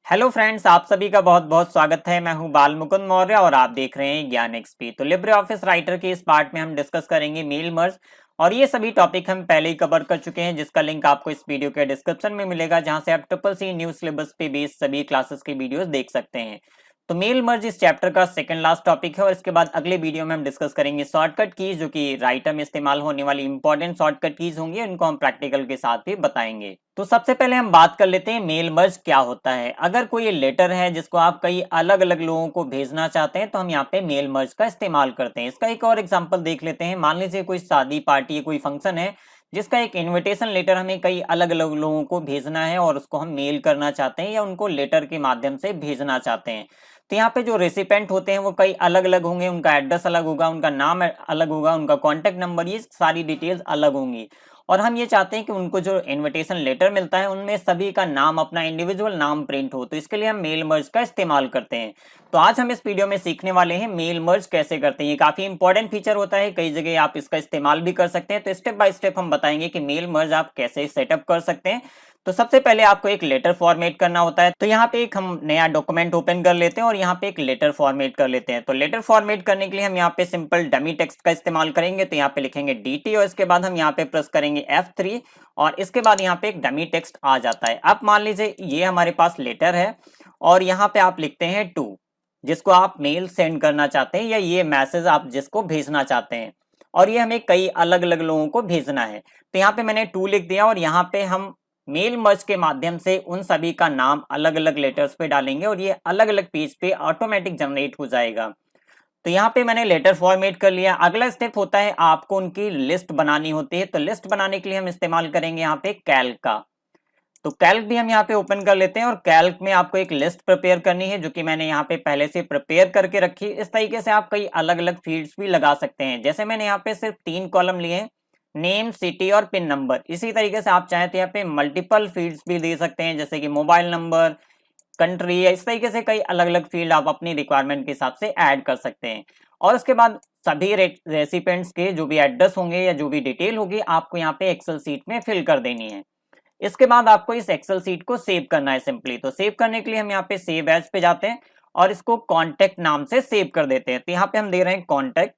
Hello friends, आप सभी का बहुत बहुत स्वागत है। मैं हूं बाल मुकुंद मौर्य और आप देख रहे हैं ज्ञान एक्सपी। तो लिब्रे ऑफिस राइटर के इस पार्ट में हम डिस्कस करेंगे मेल मर्ज और ये सभी टॉपिक हम पहले ही कवर कर चुके हैं, जिसका लिंक आपको इस वीडियो के डिस्क्रिप्शन में मिलेगा, जहां से आप ट्रिपल सी न्यू सिलेबस पे बेस्ड सभी क्लासेस के वीडियोस देख सकते हैं। तो मेल मर्ज इस चैप्टर का सेकंड लास्ट टॉपिक है और इसके बाद अगले वीडियो में हम डिस्कस करेंगे शॉर्टकट कीज, जो कि राइटर में इस्तेमाल होने वाली इंपॉर्टेंट शॉर्टकट कीज होंगी। उनको हम प्रैक्टिकल के साथ भी बताएंगे। तो सबसे पहले हम बात कर लेते हैं मेल मर्ज क्या होता है। अगर कोई लेटर है जिसको आप कई अलग अलग लोगों को भेजना चाहते हैं तो हम यहाँ पे मेल मर्ज का इस्तेमाल करते हैं। इसका एक और एग्जांपल देख लेते हैं। मान लीजिए कोई शादी पार्टी कोई फंक्शन है जिसका एक इनविटेशन लेटर हमें कई अलग अलग लोगों को भेजना है और उसको हम मेल करना चाहते हैं या उनको लेटर के माध्यम से भेजना चाहते हैं। तो यहाँ पे जो रेसिपेंट होते हैं वो कई अलग अलग होंगे, उनका एड्रेस अलग होगा, उनका नाम अलग होगा, उनका कॉन्टेक्ट नंबर, ये सारी डिटेल्स अलग होंगी। और हम ये चाहते हैं कि उनको जो इनविटेशन लेटर मिलता है उनमें सभी का नाम, अपना इंडिविजुअल नाम प्रिंट हो। तो इसके लिए हम मेल मर्ज का इस्तेमाल करते हैं। तो आज हम इस वीडियो में सीखने वाले हैं मेल मर्ज कैसे करते हैं। ये काफी इंपॉर्टेंट फीचर होता है, कई जगह आप इसका इस्तेमाल भी कर सकते हैं। तो स्टेप बाय स्टेप हम बताएंगे कि मेल मर्ज आप कैसे सेटअप कर सकते हैं। तो सबसे पहले आपको एक लेटर फॉर्मेट करना होता है। तो यहाँ पे एक हम नया डॉक्यूमेंट ओपन कर लेते हैं और यहाँ पे एक लेटर फॉर्मेट कर लेते हैं। तो लेटर फॉर्मेट करने के लिए हम यहाँ पे सिंपल डमी टेक्स्ट का इस्तेमाल करेंगे। तो यहाँ पे लिखेंगे DT और इसके बाद हम यहाँ पे प्रेस करेंगे F3 और इसके बाद यहाँ पे एक डमी टेक्स्ट आ जाता है। अब मान लीजिए ये हमारे पास लेटर है और यहाँ पे आप लिखते हैं टू, जिसको आप मेल सेंड करना चाहते हैं या ये मैसेज आप जिसको भेजना चाहते हैं, और ये हमें कई अलग अलग लोगों को भेजना है। तो यहाँ पे मैंने टू लिख दिया और यहाँ पे हम मेल मर्ज के माध्यम से उन सभी का नाम अलग अलग लेटर्स पे डालेंगे और ये अलग अलग पेज पे ऑटोमेटिक जनरेट हो जाएगा। तो यहाँ पे मैंने लेटर फॉर्मेट कर लिया। अगला स्टेप होता है आपको उनकी लिस्ट बनानी होती है। तो लिस्ट बनाने के लिए हम इस्तेमाल करेंगे यहाँ पे कैल्क का। तो कैल्क भी हम यहाँ पे ओपन कर लेते हैं और कैल्क में आपको एक लिस्ट प्रिपेयर करनी है, जो कि मैंने यहाँ पे पहले से प्रिपेयर करके रखी। इस तरीके से आप कई अलग अलग फील्ड्स भी लगा सकते हैं। जैसे मैंने यहाँ पे सिर्फ 3 कॉलम लिए हैं, नेम, सिटी और पिन नंबर। इसी तरीके से आप चाहें तो यहाँ पे मल्टीपल फील्ड्स भी दे सकते हैं, जैसे कि मोबाइल नंबर, कंट्री। इस तरीके से कई अलग अलग फील्ड आप अपनी रिक्वायरमेंट के हिसाब से ऐड कर सकते हैं। और उसके बाद सभी रेसिपेंट्स के जो भी एड्रेस होंगे या जो भी डिटेल होगी आपको यहाँ पे एक्सेल सीट में फिल कर देनी है। इसके बाद आपको इस एक्सेल सीट को सेव करना है सिंपली। तो सेव करने के लिए हम यहाँ पे सेव एज पे जाते हैं और इसको कॉन्टेक्ट नाम से सेव कर देते हैं। तो यहाँ पे हम दे रहे हैं कॉन्टेक्ट,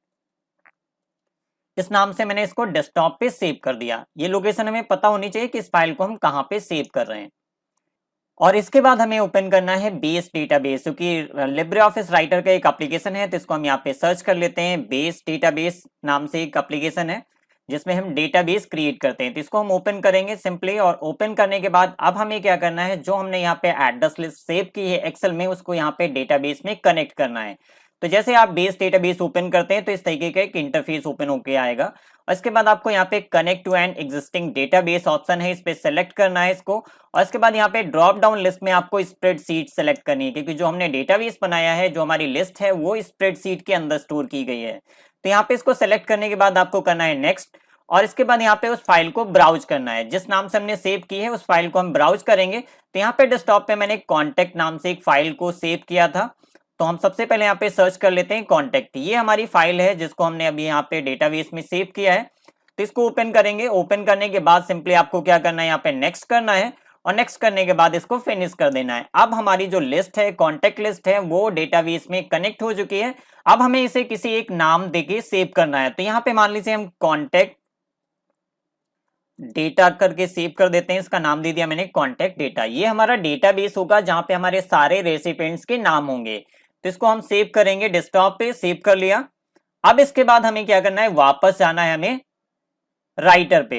इस नाम से मैंने इसको डेस्कटॉप पे सेव कर दिया। ये लोकेशन हमें पता होनी चाहिए कि इस फाइल को हम कहाँ पे सेव कर रहे हैं। और इसके बाद हमें ओपन करना है बेस डेटाबेस, क्योंकि लिब्रे ऑफिस राइटर का एक एप्लीकेशन है। तो इसको हम यहाँ पे सर्च कर लेते हैं। बेस डेटाबेस नाम से एक एप्लीकेशन है जिसमें हम डेटाबेस क्रिएट करते हैं। तो इसको हम ओपन करेंगे सिंपली। और ओपन करने के बाद अब हमें क्या करना है, जो हमने यहाँ पे एड्रेस लिस्ट सेव की है एक्सेल में, उसको यहाँ पे डेटाबेस में कनेक्ट करना है। तो जैसे आप बेस डेटाबेस ओपन करते हैं तो इस तरीके का एक इंटरफेस ओपन होके आएगा। और इसके बाद आपको यहाँ पे connect to an existing database option है, इस पे सेलेक्ट करना है इसको। और इसके बाद यहाँ पे ड्रॉप डाउन लिस्ट में आपको स्प्रेडशीट सेलेक्ट करनी है, क्योंकि जो हमने डेटाबेस बनाया है, जो हमारी लिस्ट है, वो स्प्रेडशीट के अंदर स्टोर की गई है। तो यहाँ पे इसको सेलेक्ट करने के बाद आपको करना है नेक्स्ट। और इसके बाद यहाँ पे उस फाइल को ब्राउज करना है, जिस नाम से हमने सेव की है उस फाइल को हम ब्राउज करेंगे। तो यहाँ पे डेस्कटॉप पे मैंने कॉन्टेक्ट नाम से एक फाइल को सेव किया था। तो हम सबसे पहले यहाँ पे सर्च कर लेते हैं कॉन्टेक्ट। ये हमारी फाइल है जिसको हमने अभी यहाँ पे डेटाबेस में सेव किया है। तो इसको ओपन करेंगे। ओपन करने के बाद सिंपली आपको क्या करना है, यहाँ पे नेक्स्ट करना है और नेक्स्ट करने के बाद इसको फिनिश कर देना है। अब हमारी जो लिस्ट है, कॉन्टेक्ट लिस्ट है, वो डेटाबेस में कनेक्ट हो चुकी है। अब हमें इसे किसी एक नाम देके सेव करना है। तो यहाँ पे मान लीजिए हम कॉन्टेक्ट डेटा करके सेव कर देते हैं। इसका नाम दे दिया मैंने कॉन्टेक्ट डेटा। ये हमारा डेटाबेस होगा जहां पे हमारे सारे रेसिपिएंट्स के नाम होंगे। तो इसको हम सेव करेंगे डेस्कटॉप पे। सेव कर लिया। अब इसके बाद हमें क्या करना है, वापस जाना है हमें राइटर पे।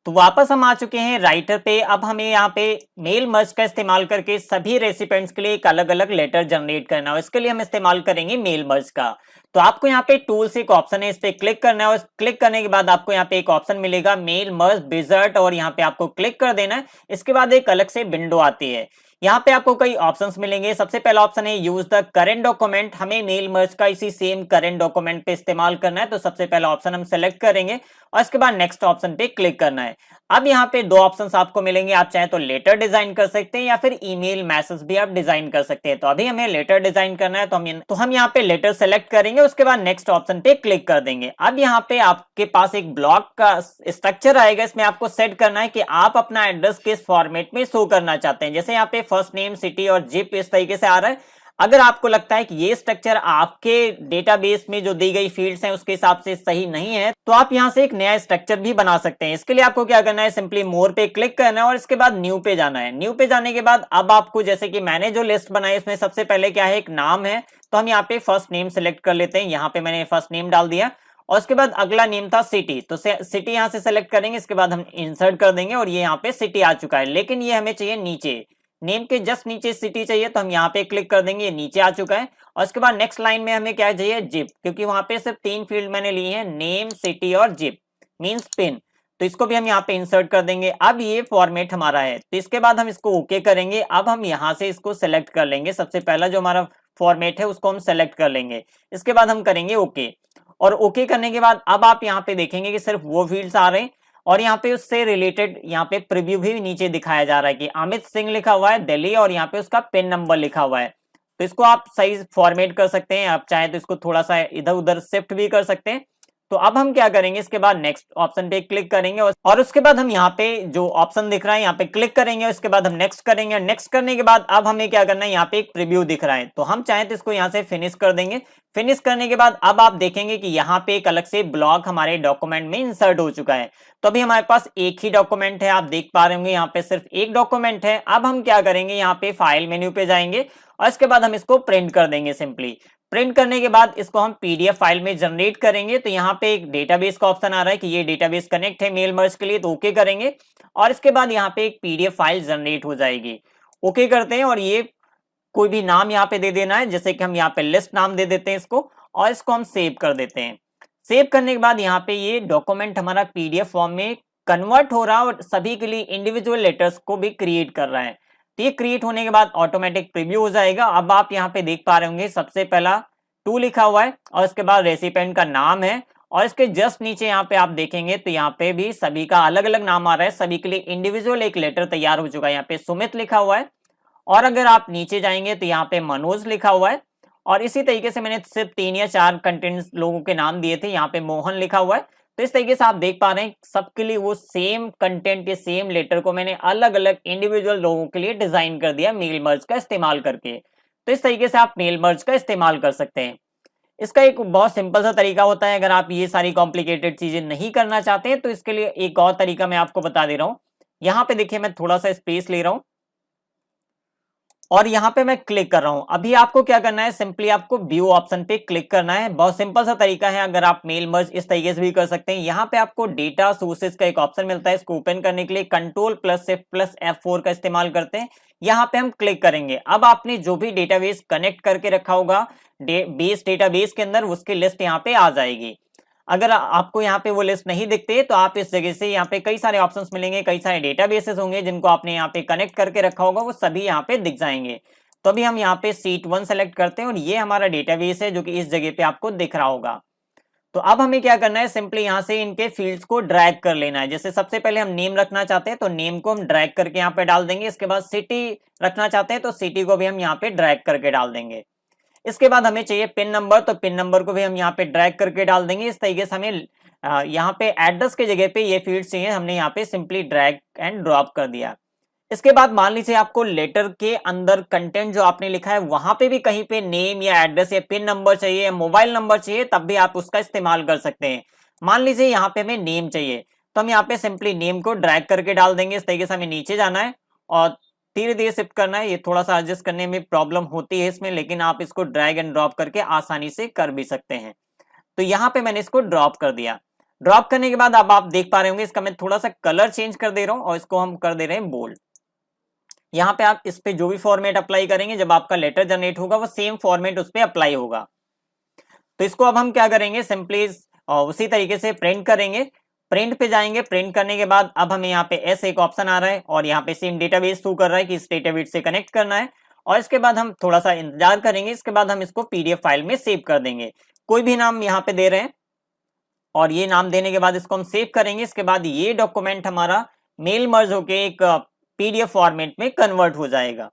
तो वापस हम आ चुके हैं राइटर पे। अब हमें यहाँ पे मेल मर्ज का इस्तेमाल करके सभी रेसिपिएंट्स के लिए एक अलग अलग लेटर जनरेट करना है। इसके लिए हम इस्तेमाल करेंगे मेल मर्ज का। तो आपको यहाँ पे टूल से एक ऑप्शन है, इस पे क्लिक करना है और क्लिक करने के बाद आपको यहाँ पे एक ऑप्शन मिलेगा मेल मर्ज विजार्ड, और यहाँ पे आपको क्लिक कर देना है। इसके बाद एक अलग से विंडो आती है। यहाँ पे आपको कई ऑप्शंस मिलेंगे। सबसे पहला ऑप्शन है यूज द करेंट डॉक्यूमेंट। हमें मेल मर्ज का इसी सेम करेंट डॉक्यूमेंट पे इस्तेमाल करना है। तो सबसे पहला ऑप्शन हम सेलेक्ट करेंगे और इसके बाद नेक्स्ट ऑप्शन पे क्लिक करना है। अब यहाँ पे दो ऑप्शंस आपको मिलेंगे, आप चाहे तो लेटर डिजाइन कर सकते हैं या फिर ईमेल मैसेज भी आप डिजाइन कर सकते हैं। तो अभी हमें लेटर डिजाइन करना है, तो हम यहाँ पे लेटर सेलेक्ट करेंगे, उसके बाद नेक्स्ट ऑप्शन पे क्लिक कर देंगे। अब यहाँ पे आपके पास एक ब्लॉक का स्ट्रक्चर आएगा, इसमें आपको सेट करना है कि आप अपना एड्रेस किस फॉर्मेट में शो करना चाहते हैं। जैसे यहाँ पे फर्स्ट नेम, सिटी और जिप इस तरीके से आ रहा है। अगर आपको लगता है कि ये स्ट्रक्चर आपके डेटाबेस में जो दी गई फील्ड्स हैं उसके हिसाब से सही नहीं है, तो आप यहां से एक नया स्ट्रक्चर भी बना सकते हैं। इसके लिए आपको क्या करना है, सिंपली मोर पे क्लिक करना है और इसके बाद न्यू पे जाना है। न्यू पे जाने के बाद अब आपको, जैसे कि मैंने जो लिस्ट बनाई उसमें सबसे पहले क्या है, एक नाम है, तो हम यहाँ पे फर्स्ट नेम सेलेक्ट कर लेते हैं। यहाँ पे मैंने फर्स्ट नेम डाल दिया और उसके बाद अगला नेम था सिटी, तो सिटी यहां से सेलेक्ट करेंगे, इसके बाद हम इंसर्ट कर देंगे और ये यहाँ पे सिटी आ चुका है। लेकिन ये हमें चाहिए नीचे, नेम के जस्ट नीचे सिटी चाहिए, तो हम यहाँ पे क्लिक कर देंगे, ये नीचे आ चुका है। और उसके बाद नेक्स्ट लाइन में हमें क्या चाहिए, जिप, क्योंकि वहां पे सिर्फ 3 फील्ड मैंने लिए हैं, नेम, सिटी और जिप मींस पिन, तो इसको भी हम यहाँ पे इंसर्ट कर देंगे। अब ये फॉर्मेट हमारा है, तो इसके बाद हम इसको ओके करेंगे। अब हम यहाँ से इसको सेलेक्ट कर लेंगे, सबसे पहला जो हमारा फॉर्मेट है उसको हम सेलेक्ट कर लेंगे, इसके बाद हम करेंगे ओके। और ओके करने के बाद अब आप यहाँ पे देखेंगे कि सिर्फ वो फील्ड्स आ रहे हैं और यहाँ पे उससे रिलेटेड यहाँ पे प्रीव्यू भी नीचे दिखाया जा रहा है कि अमित सिंह लिखा हुआ है दिल्ली और यहाँ पे उसका पिन नंबर लिखा हुआ है। तो इसको आप सही फॉर्मेट कर सकते हैं, आप चाहे तो इसको थोड़ा सा इधर उधर शिफ्ट भी कर सकते हैं। तो अब हम क्या करेंगे, इसके बाद नेक्स्ट ऑप्शन पे क्लिक करेंगे और उसके बाद हम यहाँ पे जो ऑप्शन दिख रहा है यहाँ पे क्लिक करेंगे, उसके बाद हम नेक्स्ट करेंगे। नेक्स्ट करने के बाद अब हमें क्या करना है, यहाँ पे एक प्रीव्यू दिख रहा है, तो हम चाहें तो इसको यहाँ से फिनिश कर देंगे। फिनिश करने के बाद अब आप देखेंगे कि यहाँ पे एक अलग से ब्लॉक हमारे डॉक्यूमेंट में इंसर्ट हो चुका है। तो अभी हमारे पास एक ही डॉक्यूमेंट है, आप देख पा रहे होंगे यहाँ पे सिर्फ एक डॉक्यूमेंट है। अब हम क्या करेंगे, यहाँ पे फाइल मेन्यू पे जाएंगे और इसके बाद हम इसको प्रिंट कर देंगे। सिंपली प्रिंट करने के बाद इसको हम पीडीएफ फाइल में जनरेट करेंगे। तो यहाँ पे एक डेटाबेस का ऑप्शन आ रहा है कि ये डेटाबेस कनेक्ट है मेल मर्ज के लिए, तो ओके करेंगे और इसके बाद यहाँ पे एक पीडीएफ फाइल जनरेट हो जाएगी। ओके करते हैं और ये कोई भी नाम यहाँ पे दे देना है, जैसे कि हम यहाँ पे लिस्ट नाम दे देते हैं इसको और इसको हम सेव कर देते हैं। सेव करने के बाद यहाँ पे ये डॉक्यूमेंट हमारा पीडीएफ फॉर्म में कन्वर्ट हो रहा है और सभी के लिए इंडिविजुअल लेटर्स को भी क्रिएट कर रहा है। तो ये क्रिएट होने के बाद ऑटोमेटिक प्रीव्यू हो जाएगा। अब आप यहाँ पे देख पा रहे होंगे सबसे पहला टू लिखा हुआ है और इसके बाद रेसिपिएंट का नाम है और इसके जस्ट नीचे यहाँ पे आप देखेंगे तो यहाँ पे भी सभी का अलग अलग नाम आ रहा है, सभी के लिए इंडिविजुअल एक लेटर तैयार हो चुका है। यहाँ पे सुमित लिखा हुआ है और अगर आप नीचे जाएंगे तो यहाँ पे मनोज लिखा हुआ है और इसी तरीके से मैंने सिर्फ 3 या 4 कंटेंट्स लोगों के नाम दिए थे, यहाँ पे मोहन लिखा हुआ है। तो इस तरीके से आप देख पा रहे हैं सबके लिए वो सेम कंटेंट के सेम लेटर को मैंने अलग अलग इंडिविजुअल लोगों के लिए डिजाइन कर दिया मेल मर्ज का इस्तेमाल करके। तो इस तरीके से आप मेल मर्ज का इस्तेमाल कर सकते हैं। इसका एक बहुत सिंपल सा तरीका होता है, अगर आप ये सारी कॉम्प्लिकेटेड चीजें नहीं करना चाहते हैं तो इसके लिए एक और तरीका मैं आपको बता दे रहा हूं। यहाँ पे देखिए मैं थोड़ा सा स्पेस ले रहा हूं और यहाँ पे मैं क्लिक कर रहा हूं। अभी आपको क्या करना है, सिंपली आपको व्यू ऑप्शन पे क्लिक करना है। बहुत सिंपल सा तरीका है, अगर आप मेल मर्ज इस तरीके से भी कर सकते हैं। यहाँ पे आपको डेटा सोर्सेज का एक ऑप्शन मिलता है, इसको ओपन करने के लिए Ctrl+Shift+F4 का इस्तेमाल करते हैं। यहाँ पे हम क्लिक करेंगे। अब आपने जो भी डेटाबेस कनेक्ट करके रखा होगा बेस डेटाबेस के अंदर, उसकी लिस्ट यहाँ पे आ जाएगी। अगर आपको यहाँ पे वो लिस्ट नहीं दिखते तो आप इस जगह से यहाँ पे कई सारे ऑप्शंस मिलेंगे, कई सारे डेटाबेसेस होंगे जिनको आपने यहाँ पे कनेक्ट करके रखा होगा, वो सभी यहाँ पे दिख जाएंगे। तो अभी हम यहाँ पे सीट 1 सेलेक्ट करते हैं और ये हमारा डेटाबेस है जो कि इस जगह पे आपको दिख रहा होगा। तो अब हमें क्या करना है, सिंपली यहाँ से इनके फील्ड्स को ड्रैग कर लेना है। जैसे सबसे पहले हम नेम रखना चाहते हैं तो नेम को हम ड्रैग करके यहाँ पे डाल देंगे। इसके बाद सिटी रखना चाहते हैं तो सिटी को भी हम यहाँ पे ड्रैग करके डाल देंगे। इसके बाद हमें चाहिए पिन नंबर, तो पिन नंबर को भी हम यहाँ पे ड्रैग करके डाल देंगे। इस तरीके से हमें यहाँ पे एड्रेस के जगह पे ये फील्ड चाहिए, हमने यहाँ पे सिंपली ड्रैग एंड ड्रॉप कर दिया। इसके बाद मान लीजिए आपको लेटर के अंदर कंटेंट जो आपने लिखा है वहां पे भी कहीं पे नेम या एड्रेस या पिन नंबर चाहिए या मोबाइल नंबर चाहिए, तब भी आप उसका इस्तेमाल कर सकते हैं। मान लीजिए यहाँ पे हमें नेम चाहिए तो हम यहाँ पे सिंपली नेम को ड्रैग करके डाल देंगे। इस तरीके से हमें नीचे जाना है और धीरे धीरे शिफ्ट करना है। ये थोड़ा सा एडजस्ट करने में प्रॉब्लम होती है इसमें, लेकिन आप इसको ड्रैग एंड ड्रॉप करके आसानी से कर भी सकते हैं। तो यहाँ पे मैंने इसको ड्रॉप कर दिया। ड्रॉप करने के बाद अब आप देख पा रहे होंगे इसका मैं थोड़ा सा कलर चेंज कर दे रहा हूँ और इसको हम कर दे रहे हैं बोल्ड। यहाँ पे आप इस पे जो भी फॉर्मेट अप्लाई करेंगे, जब आपका लेटर जनरेट होगा वो सेम फॉर्मेट उस पर अप्लाई होगा। तो इसको अब हम क्या करेंगे, सिंपली उसी तरीके से प्रिंट करेंगे। प्रिंट पे जाएंगे, प्रिंट करने के बाद अब हमें यहाँ पे एस एक ऑप्शन आ रहा है और यहाँ पे सेम डेटाबेस शो कर रहा है कि इस डेटाबेस से कनेक्ट करना है और इसके बाद हम थोड़ा सा इंतजार करेंगे। इसके बाद हम इसको पीडीएफ फाइल में सेव कर देंगे। कोई भी नाम यहाँ पे दे रहे हैं और ये नाम देने के बाद इसको हम सेव करेंगे। इसके बाद ये डॉक्यूमेंट हमारा मेल मर्ज होके एक पीडीएफ फॉर्मेट में कन्वर्ट हो जाएगा।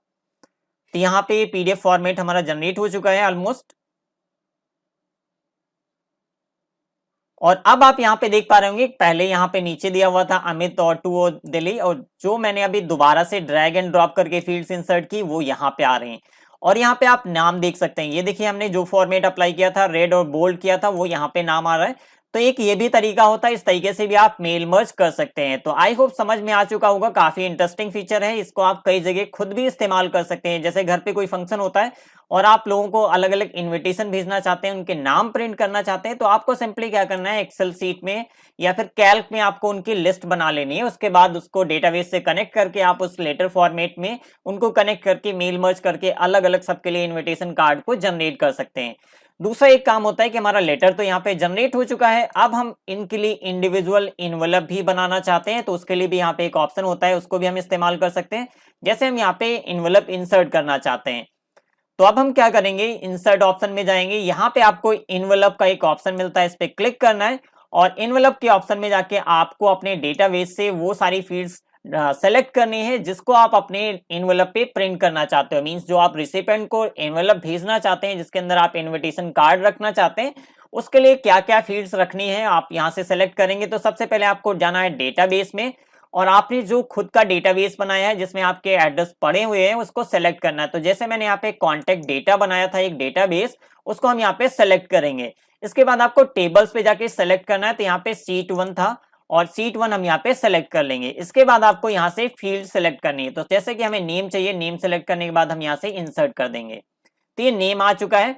तो यहाँ पे पीडीएफ फॉर्मेट हमारा जनरेट हो चुका है ऑलमोस्ट। और अब आप यहाँ पे देख पा रहे होंगे, पहले यहाँ पे नीचे दिया हुआ था अमित और टू दिल्ली, और जो मैंने अभी दोबारा से ड्रैग एंड ड्रॉप करके फील्ड्स इंसर्ट की वो यहाँ पे आ रहे हैं। और यहाँ पे आप नाम देख सकते हैं, ये देखिए हमने जो फॉर्मेट अप्लाई किया था, रेड और बोल्ड किया था, वो यहाँ पे नाम आ रहा है। तो एक ये भी तरीका होता है, इस तरीके से भी आप मेल मर्ज कर सकते हैं। तो आई होप समझ में आ चुका होगा, काफी इंटरेस्टिंग फीचर है, इसको आप कई जगह खुद भी इस्तेमाल कर सकते हैं। जैसे घर पे कोई फंक्शन होता है और आप लोगों को अलग अलग इनविटेशन भेजना चाहते हैं, उनके नाम प्रिंट करना चाहते हैं, तो आपको सिंपली क्या करना है, एक्सेल सीट में या फिर कैल्क में आपको उनकी लिस्ट बना लेनी है। उसके बाद उसको डेटाबेस से कनेक्ट करके आप उस लेटर फॉर्मेट में उनको कनेक्ट करके मेल मर्ज करके अलग अलग सबके लिए इन्विटेशन कार्ड को जनरेट कर सकते हैं। दूसरा एक काम होता है कि हमारा लेटर तो यहाँ पे जनरेट हो चुका है, अब हम इनके लिए इंडिविजुअल इनवेलप भी बनाना चाहते हैं, तो उसके लिए भी यहाँ पे एक ऑप्शन होता है, उसको भी हम इस्तेमाल कर सकते हैं। जैसे हम यहाँ पे इनवेलप इंसर्ट करना चाहते हैं, तो अब हम क्या करेंगे, इंसर्ट ऑप्शन में जाएंगे, यहाँ पे आपको इनवेलप का एक ऑप्शन मिलता है, इस पे क्लिक करना है और इनवेलप के ऑप्शन में जाके आपको अपने डेटाबेस से वो सारी फील्ड्स सेलेक्ट करनी है जिसको आप अपने इनवेलप पे प्रिंट करना चाहते हो। मींस जो आप रिसिपेंट को इनवेलप भेजना चाहते हैं, जिसके अंदर आप इनविटेशन कार्ड रखना चाहते हैं, उसके लिए क्या क्या फील्ड्स रखनी है आप यहाँ से सेलेक्ट करेंगे। तो सबसे पहले आपको जाना है डेटाबेस में, और आपने जो खुद का डेटाबेस बनाया है जिसमें आपके एड्रेस पड़े हुए हैं उसको सेलेक्ट करना है। तो जैसे मैंने यहाँ पे कॉन्टेक्ट डेटा बनाया था एक डेटाबेस, उसको हम यहाँ पे सेलेक्ट करेंगे। इसके बाद आपको टेबल्स पे जाके सेलेक्ट करना है, तो यहाँ पे सीट 1 था और सीट 1 हम यहाँ पे सेलेक्ट कर लेंगे। इसके बाद आपको यहाँ से फील्ड सेलेक्ट करनी है, तो जैसे कि हमें नेम चाहिए, नेम सेलेक्ट करने के बाद हम यहाँ से इंसर्ट कर देंगे, तो ये नेम आ चुका है।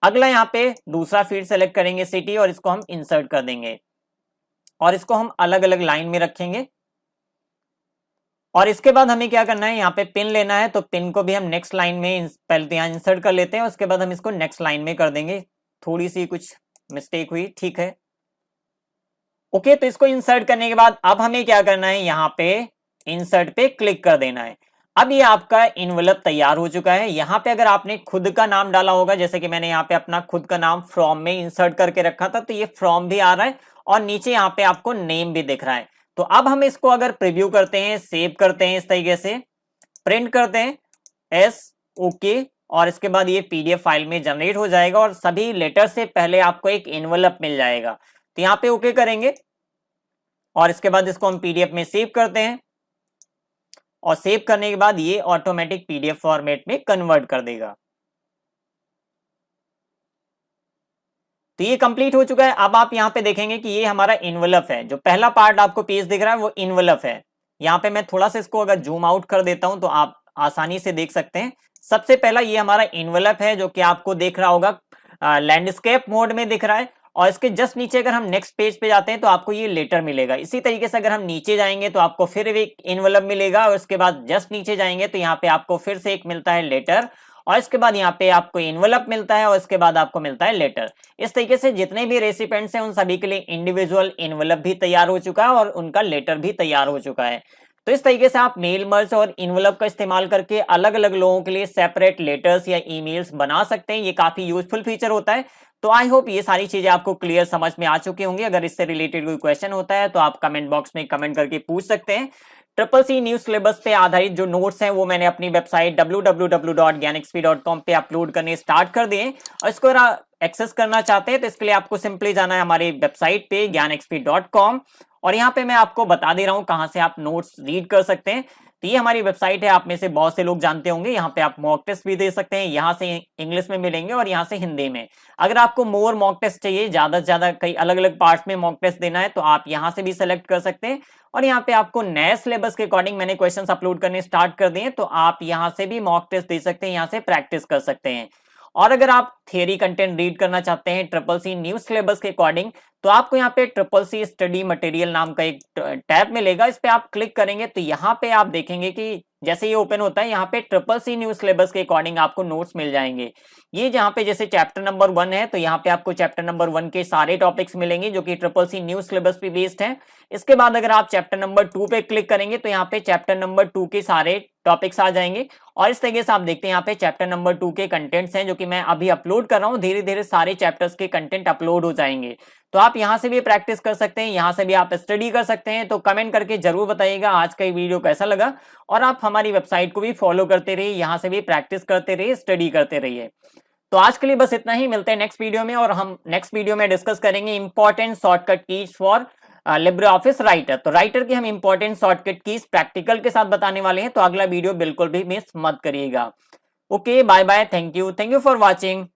अगला यहाँ पे दूसरा फील्ड सेलेक्ट करेंगे सिटी, और इसको हम इंसर्ट कर देंगे और इसको हम अलग अलग लाइन में रखेंगे। और इसके बाद हमें क्या करना है, यहाँ पे पिन लेना है, तो पिन को भी हम नेक्स्ट लाइन में पहले यहाँ इंसर्ट कर लेते हैं, उसके बाद हम इसको नेक्स्ट लाइन में कर देंगे। थोड़ी सी कुछ मिस्टेक हुई, ठीक है, ओके। तो इसको इंसर्ट करने के बाद अब हमें क्या करना है, यहाँ पे इंसर्ट पे क्लिक कर देना है। अब ये आपका इनवेलप तैयार हो चुका है। यहाँ पे अगर आपने खुद का नाम डाला होगा, जैसे कि मैंने यहाँ पे अपना खुद का नाम फ्रॉम में इंसर्ट करके रखा था, तो ये फ्रॉम भी आ रहा है और नीचे यहाँ पे आपको नेम भी दिख रहा है। तो अब हम इसको अगर प्रीव्यू करते हैं, सेव करते हैं, इस तरीके से प्रिंट करते हैं, एस ओके, और इसके बाद ये पीडीएफ फाइल में जनरेट हो जाएगा और सभी लेटर से पहले आपको एक इनवेलप मिल जाएगा। तो यहाँ पे ओके करेंगे और इसके बाद इसको हम पीडीएफ में सेव करते हैं, और सेव करने के बाद ये ऑटोमेटिक पीडीएफ फॉर्मेट में कन्वर्ट कर देगा। तो ये कंप्लीट हो चुका है। अब आप यहाँ पे देखेंगे कि ये हमारा इनवेलप है, जो पहला पार्ट आपको पेज दिख रहा है वो इनवेलप है। यहाँ पे मैं थोड़ा सा इसको अगर जूम आउट कर देता हूं तो आप आसानी से देख सकते हैं। सबसे पहला ये हमारा इनवेलप है, जो कि आपको देख रहा होगा लैंडस्केप मोड में दिख रहा है, और इसके जस्ट नीचे अगर हम नेक्स्ट पेज पे जाते हैं तो आपको ये लेटर मिलेगा। इसी तरीके से अगर हम नीचे जाएंगे तो आपको फिर एक इनवेलप मिलेगा, और उसके बाद जस्ट नीचे जाएंगे तो यहाँ पे आपको फिर से एक मिलता है लेटर, और इसके बाद यहाँ पे आपको इनवेलप मिलता है, और इसके बाद आपको मिलता है लेटर। इस तरीके से जितने भी रेसिपेंट्स हैं उन सभी के लिए इंडिविजुअल इनवेलप भी तैयार हो चुका है और उनका लेटर भी तैयार हो चुका है। तो इस तरीके से आप मेल मर्ज और इनवेलप का इस्तेमाल करके अलग अलग लोगों के लिए सेपरेट लेटर्स या ईमेल्स बना सकते हैं। ये काफी यूजफुल फीचर होता है। तो आई होप ये सारी चीजें आपको क्लियर समझ में आ चुकी होंगी। अगर इससे रिलेटेड कोई क्वेश्चन होता है तो आप कमेंट बॉक्स में कमेंट करके पूछ सकते हैं। ट्रिपल सी न्यूज सिलेबस पे आधारित जो नोट्स हैं वो मैंने अपनी वेबसाइट www.gyanxp.com पे अपलोड करने स्टार्ट कर दिए, और इसको अगर एक्सेस करना चाहते हैं तो इसके लिए आपको सिंपली जाना है हमारी वेबसाइट पे gyanxp.com, और यहाँ पे मैं आपको बता दे रहा हूँ कहाँ से आप नोट्स रीड कर सकते हैं। तो ये हमारी वेबसाइट है, आप में से बहुत से लोग जानते होंगे। यहाँ पे आप मॉक टेस्ट भी दे सकते हैं, यहाँ से इंग्लिश में मिलेंगे और यहाँ से हिंदी में। अगर आपको मोर मॉक टेस्ट चाहिए, ज्यादा से ज्यादा कई अलग अलग पार्ट्स में मॉक टेस्ट देना है, तो आप यहाँ से भी सेलेक्ट कर सकते हैं। और यहाँ पे आपको नए सिलेबस के अकॉर्डिंग मैंने क्वेश्चंस अपलोड करने स्टार्ट कर दिए, तो आप यहाँ से भी मॉक टेस्ट दे सकते हैं, यहाँ से प्रैक्टिस कर सकते हैं। और अगर आप थियरी कंटेंट रीड करना चाहते हैं ट्रिपल सी न्यूज सिलेबस के अकॉर्डिंग, तो आपको यहाँ पे ट्रिपल सी स्टडी मटेरियल नाम का एक टैब मिलेगा। इस पे आप क्लिक करेंगे तो यहाँ पे आप देखेंगे कि जैसे ये ओपन होता है, यहाँ पे ट्रिपल सी न्यूज सिलेबस के अकॉर्डिंग आपको नोट्स मिल जाएंगे। ये जहाँ पे जैसे चैप्टर नंबर 1 है, तो यहाँ पे आपको चैप्टर नंबर 1 के सारे टॉपिक्स मिलेंगे जो कि ट्रिपल सी न्यूज सिलेबस पे बेस्ड है। इसके बाद अगर आप चैप्टर नंबर 2 पे क्लिक करेंगे तो यहाँ पे चैप्टर नंबर 2 के सारे टॉपिक्स आ जाएंगे, और इस तरीके से आप देखते हैं यहाँ पे चैप्टर नंबर 2 के कंटेंट्स हैं जो कि मैं अभी अपलोड कर रहा हूँ। धीरे धीरे सारे चैप्टर्स के कंटेंट अपलोड हो जाएंगे। तो आप यहाँ से भी प्रैक्टिस कर सकते हैं, यहाँ से भी आप स्टडी कर सकते हैं। तो कमेंट करके जरूर बताइएगा आज का ये वीडियो कैसा लगा, और आप हमारी वेबसाइट को भी फॉलो करते रहिए, यहाँ से भी प्रैक्टिस करते रहिए, स्टडी करते रहिए। तो आज के लिए बस इतना ही, मिलते हैं नेक्स्ट वीडियो में, और हम नेक्स्ट वीडियो में डिस्कस करेंगे important shortcut keys for Libre office writer. तो राइटर की हम इंपॉर्टेंट शॉर्टकट कीज प्रैक्टिकल के साथ बताने वाले हैं, तो अगला वीडियो बिल्कुल भी मिस मत करिएगा। Okay, bye bye, thank you for watching.